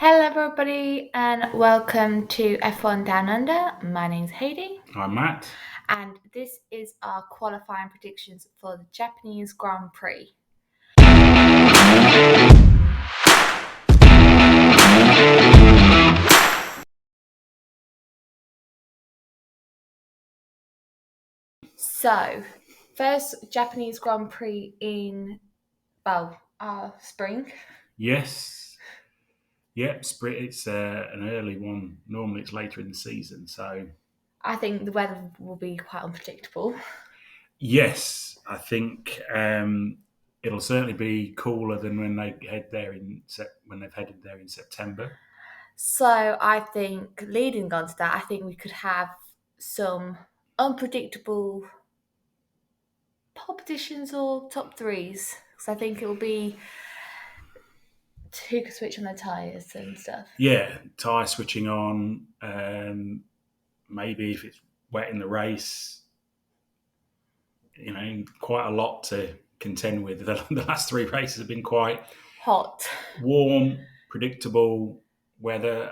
Hello, everybody, and welcome to F1 Down Under. My name's Heidi, I'm Matt. and this is our qualifying predictions for the Japanese Grand Prix. So, first Japanese Grand Prix in, spring. Yes. Yep, it's an early one. Normally it's later in the season. So, I think the weather will be quite unpredictable. yes, I think it'll certainly be cooler than when they head there when they've headed there in September. So, I think leading on to that, I think we could have some unpredictable pole positions or top threes. Because I think it will be who could switch on their tyres and stuff. Yeah, tyre switching on. Maybe if it's wet in the race, quite a lot to contend with. The last three races have been quite Hot. warm, predictable weather.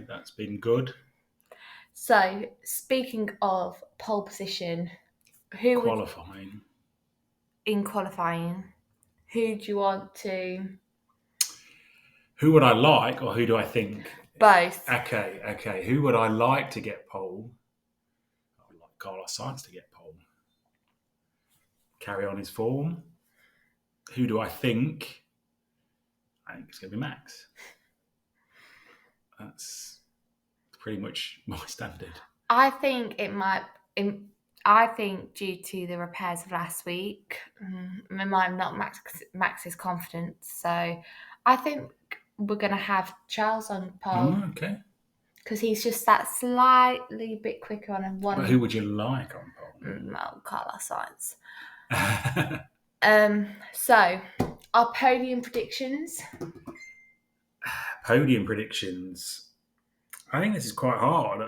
That's been good. So, speaking of pole position, who would Qualifying. in qualifying? Who do you want to? Who would I like, or who do I think? Both. Okay. Who would I like to get pole? I would like Carlos Sainz to get pole. Carry on his form. Who do I think? I think it's going to be Max. That's pretty much my standard. I think it might. I think due to the repairs of last week, it might not Max's confidence. So, I think we're going to have Charles on pole. Okay. Because he's just that slightly bit quicker on a one. But who would you like on pole? No, Carlos Sainz. So our podium predictions. Podium predictions. I think this is quite hard.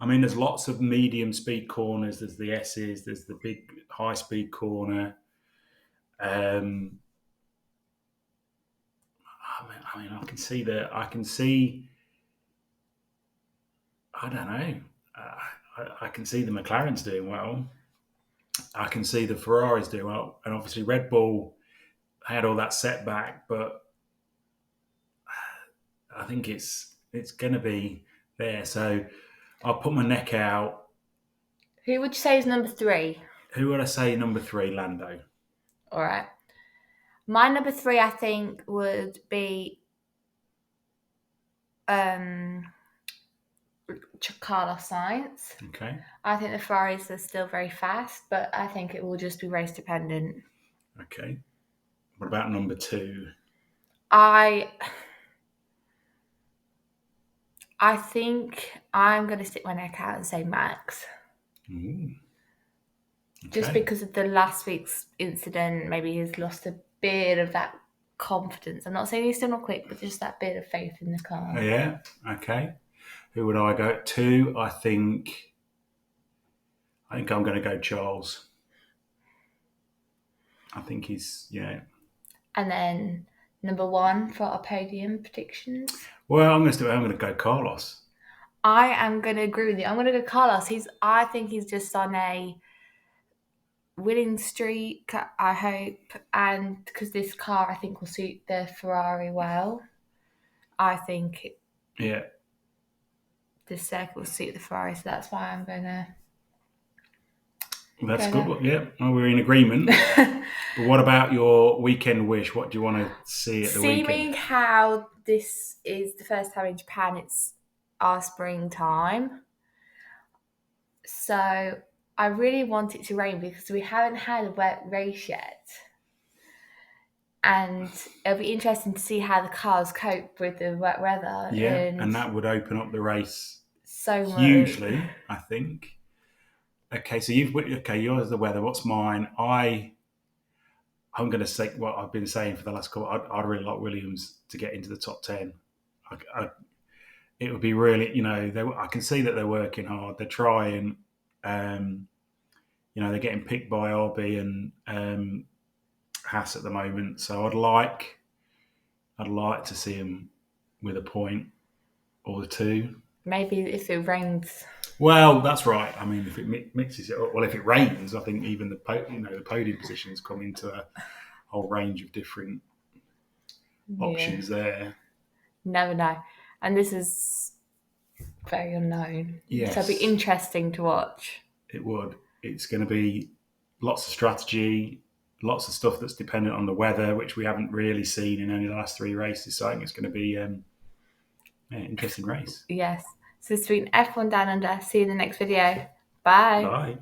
There's lots of medium speed corners. There's the S's. There's the big high speed corner. I can see that. I can see. I don't know. I can see the McLarens doing well. I can see the Ferraris doing well, and obviously Red Bull had all that setback, but I think it's going to be there. So I'll put my neck out. Who would you say is number 3? Who would I say number 3? Lando. All right. My number 3, I think, would be Carlos Sainz. Okay. I think the Ferraris are still very fast, but I think it will just be race dependent. Okay. What about number 2? I think I'm going to stick my neck out and say Max. Ooh. Okay. Just because of the last week's incident, maybe he's lost a bit of that confidence. I'm not saying he's still not quick, but just that bit of faith in the car. Yeah. Okay. Who would I go to? I think I'm going to go Charles. I think he's, And then number 1 for our podium predictions. Well, I'm going to go Carlos. I am going to agree with you. I'm going to go Carlos. I think he's just on a winning streak, I hope. And because this car, I think, will suit the Ferrari well. I think this circuit will suit the Ferrari. So that's why I'm going to... That's good. Yeah, well, we're in agreement. But what about your weekend wish? What do you want to see at the weekend? Seeming how this is the first time in Japan, it's our springtime. So I really want it to rain because we haven't had a wet race yet. And it'll be interesting to see how the cars cope with the wet weather. Yeah, and that would open up the race so hugely, I think. Okay, so yours is the weather. What's mine? I'm going to say what I've been saying for the last couple. I'd really like Williams to get into the top 10. It would be really, I can see that they're working hard. They're trying. They're getting picked by RB and Haas at the moment. So I'd like I'd like to see him with a point or two. Maybe if it rains. Well, that's right. I mean, if it mixes it up, well, if it rains, I think even the podium positions come into a whole range of different options there. Never know. And this is very unknown. Yes. So it'll be interesting to watch. It would. It's going to be lots of strategy, lots of stuff that's dependent on the weather, which we haven't really seen in only the last 3 races. So I think it's going to be an interesting race. Yes. So this has been F1 Down Under. See you in the next video. Bye. Bye.